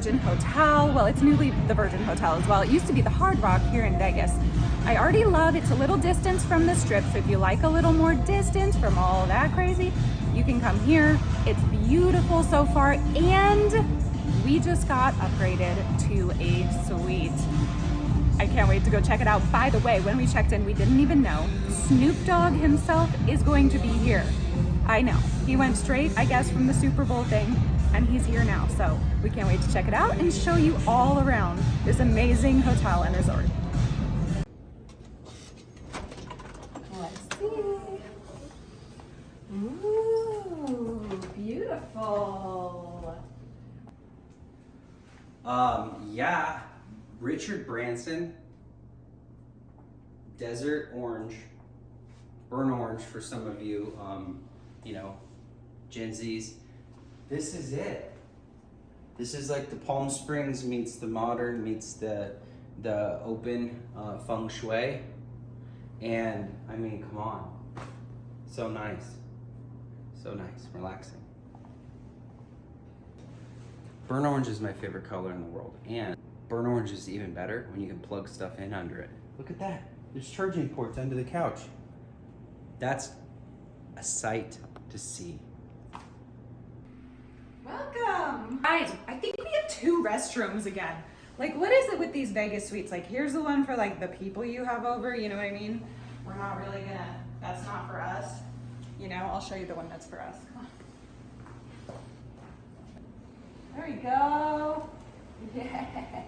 Virgin Hotel. Well, it's newly the Virgin Hotel as well. It used to be the Hard Rock here in Vegas. I already love it's a little distance from the Strip, so if you like a little more distance from all that crazy, you can come here. It's beautiful so far, and we just got upgraded to a suite. I can't wait to go check it out. By the way, when we checked in, we didn't even know Snoop Dogg himself is going to be here. I know. He went straight, I guess, from the Super Bowl thing, and he's here now. So we can't wait to check it out and show you all around this amazing hotel and resort. Let's see. Ooh, beautiful. Yeah. Richard Branson, Desert Orange, Burnt Orange for some of you, you know, Gen Zs. This is it. This is like the Palm Springs meets the modern meets the open feng shui. And I mean, come on. So nice. So nice, relaxing. Burnt orange is my favorite color in the world. And burnt orange is even better when you can plug stuff in under it. Look at that. There's charging ports under the couch. That's a sight to see. Welcome. Guys, I think we have 2 restrooms again. Like, what is it with these Vegas suites? Like, here's the one for like the people you have over, you know what I mean? We're not really gonna, that's not for us. You know, I'll show you the one that's for us. Come on. There we go. Yes.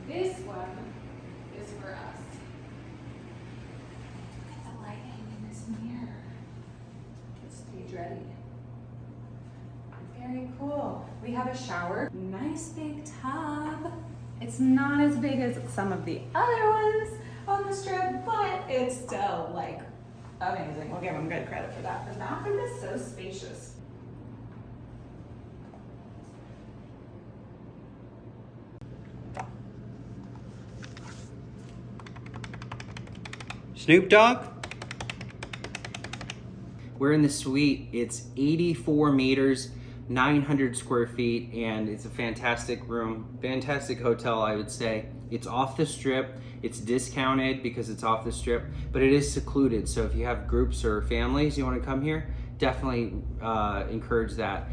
This one is for us. Look at the lighting in this mirror. It's stage ready. Very cool. We have a shower. Nice big tub. It's not as big as some of the other ones on the Strip, but it's still like amazing. We'll give them good credit for that. The bathroom is so spacious. Snoop Dogg? We're in the suite. It's 84 meters, 900 square feet, and it's a fantastic room, fantastic hotel, I would say. It's off the Strip. It's discounted because it's off the Strip, but it is secluded. So if you have groups or families you want to come here, definitely encourage that.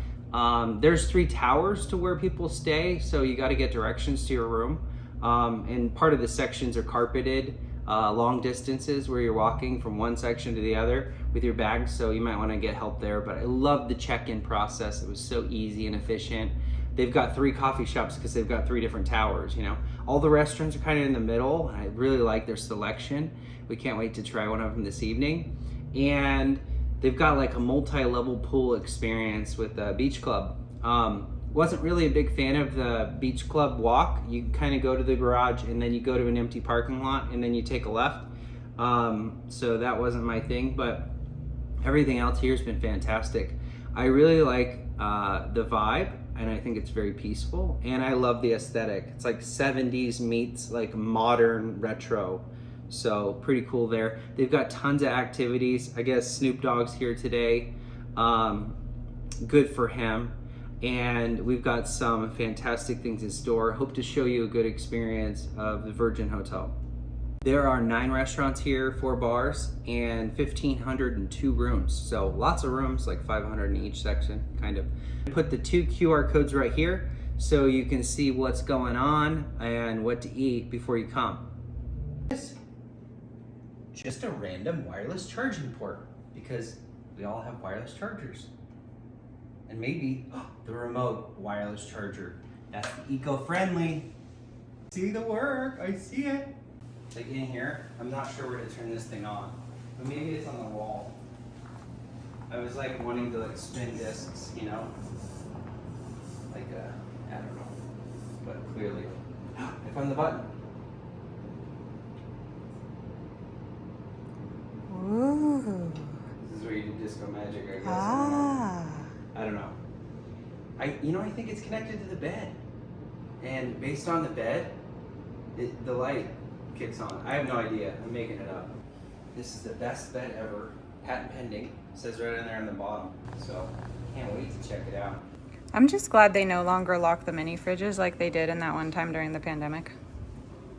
There's 3 towers to where people stay, so you got to get directions to your room. And part of the sections are carpeted. Long distances where you're walking from one section to the other with your bags, so you might want to get help there. But I love the check-in process. It was so easy and efficient. They've got 3 coffee shops because they've got 3 different towers, you know. All the restaurants are kind of in the middle, and I really like their selection. We can't wait to try one of them this evening. And they've got like a multi-level pool experience with the beach club. Wasn't really a big fan of the beach club walk. You kind of go to the garage and then you go to an empty parking lot and then you take a left. So that wasn't my thing, but everything else here has been fantastic. I really like the vibe, and I think it's very peaceful, and I love the aesthetic. It's like 70s meets like modern retro. So pretty cool there. They've got tons of activities. I guess Snoop Dogg's here today. Good for him. And we've got some fantastic things in store. Hope to show you a good experience of the Virgin Hotel. There are 9 restaurants here, 4 bars, and 1,502 rooms. So lots of rooms, like 500 in each section, kind of. Put the 2 QR codes right here so you can see what's going on and what to eat before you come. Just a random wireless charging port, because we all have wireless chargers. And maybe the remote wireless charger. That's eco-friendly. See the work, I see it. Like in here, I'm not sure where to turn this thing on, but maybe it's on the wall. I was like wanting to like spin discs, you know? Like I don't know, but clearly, I found the button. Ooh. This is where you do disco magic, I guess. Ah. I don't know. I think it's connected to the bed. And based on the bed, the light kicks on. I have no idea. I'm making it up. This is the best bed ever. Patent pending. It says right in there on the bottom. So can't wait to check it out. I'm just glad they no longer lock the mini fridges like they did in that one time during the pandemic.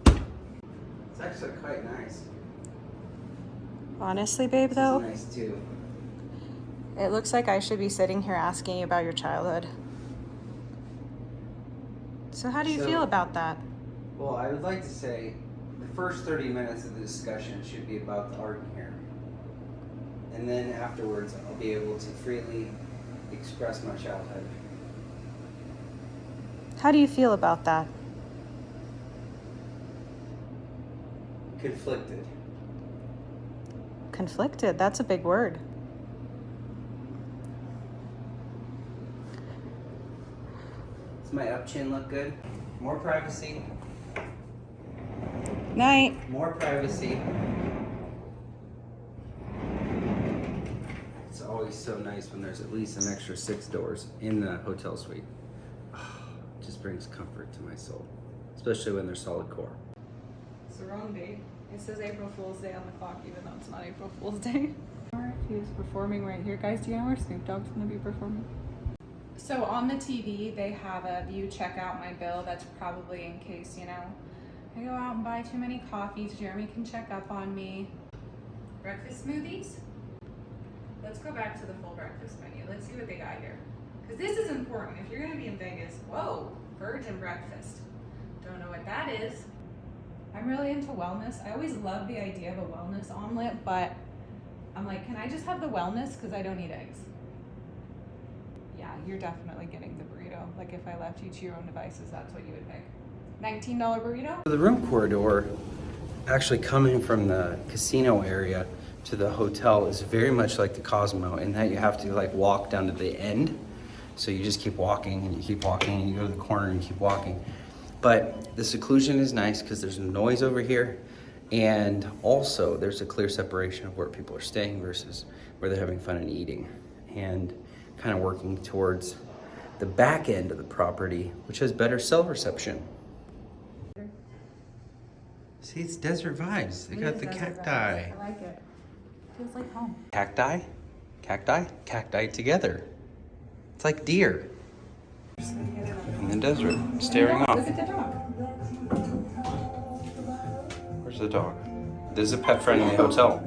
It's actually quite nice. Honestly, babe, though, It's nice too. it looks like I should be sitting here asking you about your childhood. So how do you feel about that? Well, I would like to say the first 30 minutes of the discussion should be about the art here. And then afterwards, I'll be able to freely express my childhood. How do you feel about that? Conflicted. Conflicted, that's a big word. Does my up chin look good? More privacy. Night. More privacy. It's always so nice when there's at least an extra 6 doors in the hotel suite. It just brings comfort to my soul, especially when they're solid core. It's the wrong date. It says April Fool's Day on the clock, even though it's not April Fool's Day. He is performing right here. Guys, do you know where Snoop Dogg's going to be performing? So on the TV, they have a view check out my bill. That's probably in case, you know, I go out and buy too many coffees. Jeremy can check up on me. Breakfast smoothies? Let's go back to the full breakfast menu. Let's see what they got here. Because this is important. If you're going to be in Vegas, whoa, virgin breakfast. Don't know what that is. I'm really into wellness. I always love the idea of a wellness omelet, but I'm like, can I just have the wellness? Because I don't eat eggs. Yeah, you're definitely getting the burrito. Like if I left you to your own devices, that's what you would pick. $19 burrito? The room corridor, actually coming from the casino area to the hotel, is very much like the Cosmo in that you have to like walk down to the end. So you just keep walking and you keep walking and you go to the corner and you keep walking. But the seclusion is nice because there's no noise over here. And also there's a clear separation of where people are staying versus where they're having fun and eating. And kind of working towards the back end of the property, which has better cell reception. See, it's desert vibes. They got the cacti. I like it. Feels like home. Cacti? Cacti? Cacti together. It's like deer in the desert, staring off. Look at the dog. Where's the dog? This is a pet-friendly hotel.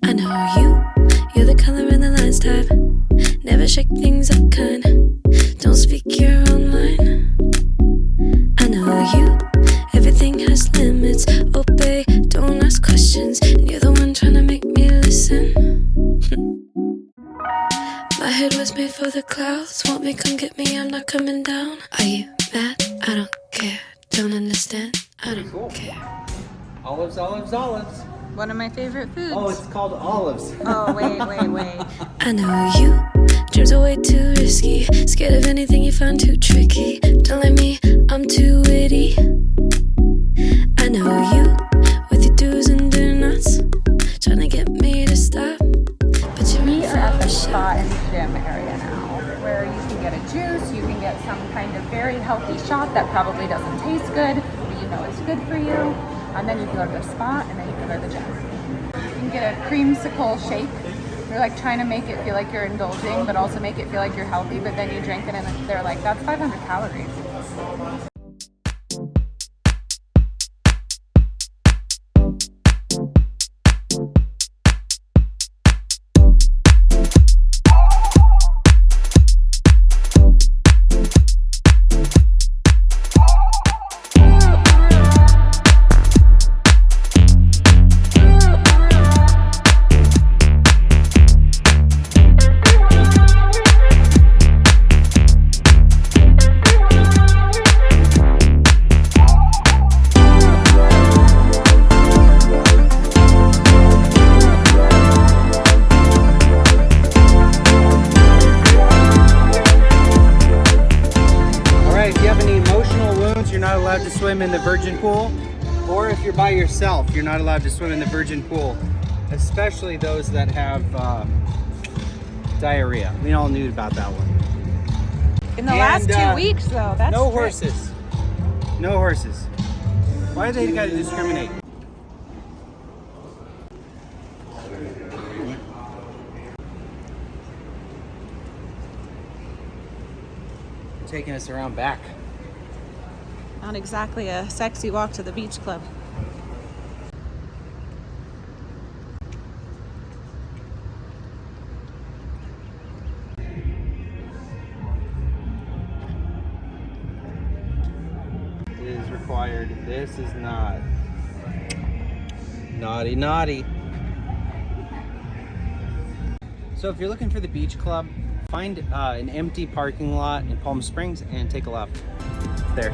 I know you're the color in the lines type. Never shake things up kind. Don't speak your own line. I know you, everything has limits. Obey, don't ask questions. And you're the one trying to make me listen. My head was made for the clouds. Want me, come get me, I'm not coming down. Are you mad? I don't care. Don't understand? I don't care. Olives, olives, olives. One of my favorite foods. Oh, it's called olives. Oh, wait. I know you, dreams are way too risky. Scared of anything you find too tricky. Don't let me, I'm too witty. I know you, with your do's and do-nots, trying to get me to stop. But you're We are at the spa and gym area now, where you can get a juice, you can get some kind of very healthy shot that probably doesn't taste good, but you know it's good for you. And then you can go to the spa, and then you can go to the gym. You can get a creamsicle shake. You're like trying to make it feel like you're indulging, but also make it feel like you're healthy, but then you drink it and they're like, that's 500 calories. To swim in the virgin pool, or if you're by yourself, you're not allowed to swim in the virgin pool, especially those that have diarrhea. We all knew about that one. In the last 2 weeks, though, that's no strict. horses. No horses. Why do they gotta discriminate? taking us around back. Not exactly a sexy walk to the beach club. It is required. This is not. Naughty, naughty. So if you're looking for the beach club, find an empty parking lot in Palm Springs and take a left. It's there.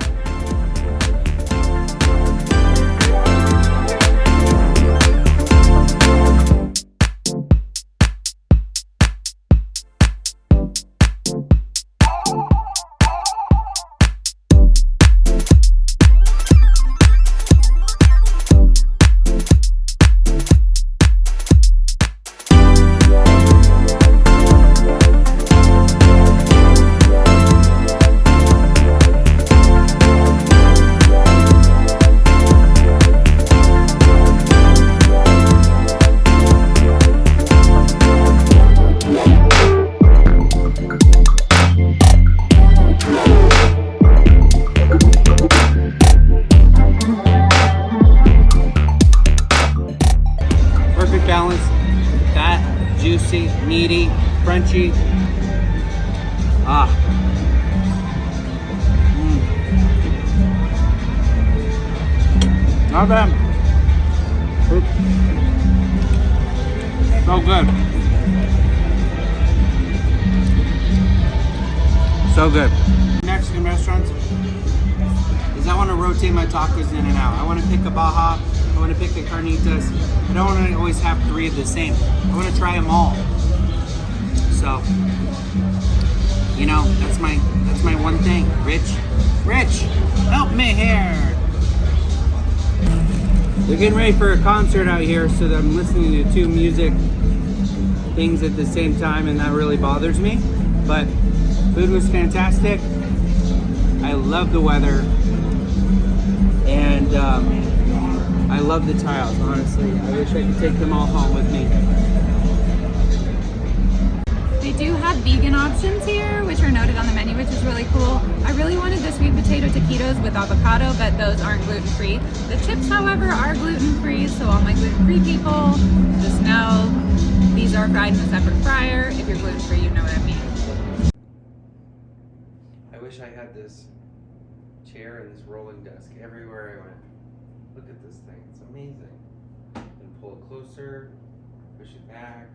Balance, fat, juicy, meaty, crunchy. Not bad. So good. So good. Mexican restaurants is I want to rotate my tacos in and out. I want to pick a Baja. I want to pick a carnitas. I don't want to always have 3 of the same. I want to try them all. So, you know, that's my one thing. Rich, help me here. They're getting ready for a concert out here, so that I'm listening to 2 music things at the same time, and that really bothers me. But food was fantastic. I love the weather, and I love the tiles, honestly. I wish I could take them all home with me. They do have vegan options here, which are noted on the menu, which is really cool. I really wanted the sweet potato taquitos with avocado, but those aren't gluten-free. The chips, however, are gluten-free, so all my gluten-free people, just know these are fried in a separate fryer. If you're gluten-free, you know what I mean. I wish I had this chair and this rolling desk everywhere I went. Look at this thing, it's amazing. And pull it closer, push it back.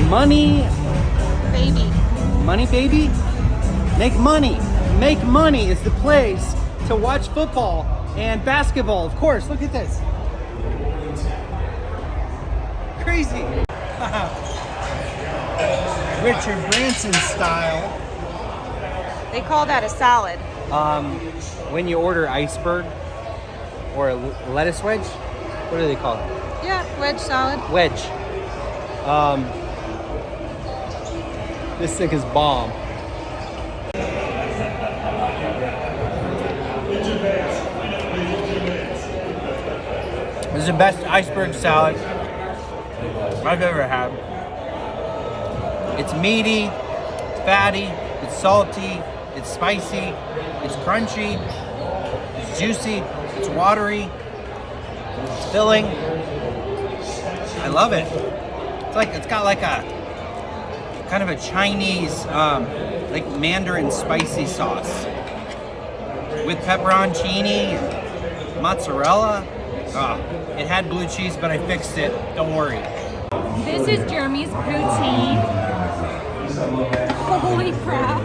Money Baby. Money baby? Make money. Make money is the place to watch football and basketball, of course. Look at this. Crazy. Richard Branson style. They call that a salad. When you order iceberg or a lettuce wedge, what do they call it? Yeah, wedge salad. Wedge. This thing is bomb. This is the best iceberg salad I've ever had. It's meaty, it's fatty, it's salty, it's spicy, it's crunchy, it's juicy, it's watery, it's filling. I love it. It's got like a kind of a Chinese, like Mandarin spicy sauce with pepperoncini and mozzarella. It had blue cheese, but I fixed it. Don't worry. This is Jeremy's poutine. Holy crap.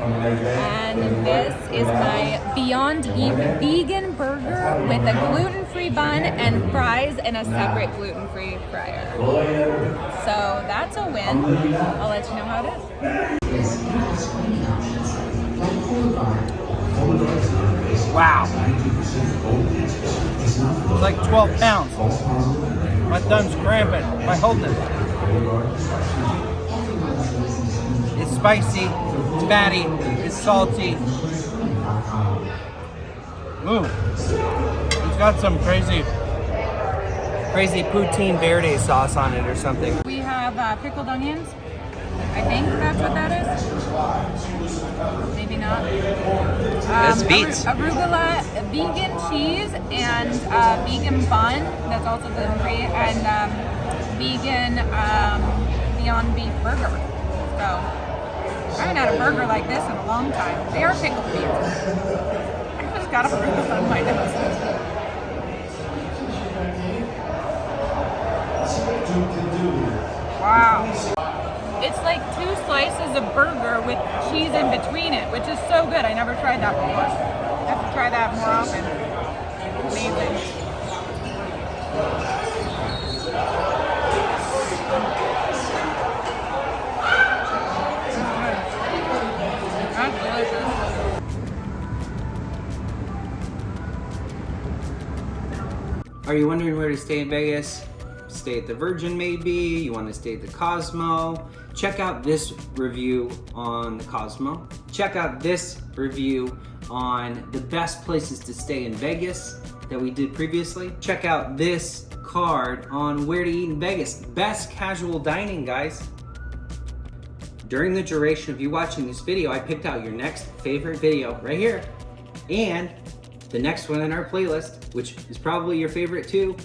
And this is my Beyond Beef vegan burger with a gluten-free bun and fries in a separate gluten-free fryer. So that's a win. I'll let you know how it is. Wow. It's like 12 pounds. My thumb's cramping by holding it. It's spicy, it's fatty, it's salty. Ooh, it's got some crazy poutine verde sauce on it or something. We have pickled onions. I think that's what that is. Maybe not. That's beets. Arugula, vegan cheese, and vegan bun. That's also gluten-free, and vegan Beyond Beef burger. So I haven't had a burger like this in a long time. They are pickled beans. I just got a arugula on my nose. Wow. It's like 2 slices of burger with cheese in between it, which is so good. I never tried that before. I have to try that more often. Amazing. That's delicious. Are you wondering where to stay in Vegas? Stay at the Virgin maybe, you want to stay at the Cosmo. Check out this review on the Cosmo. Check out this review on the best places to stay in Vegas that we did previously. Check out this card on where to eat in Vegas. Best casual dining, guys. During the duration of you watching this video, I picked out your next favorite video right here. And the next one in our playlist, which is probably your favorite too,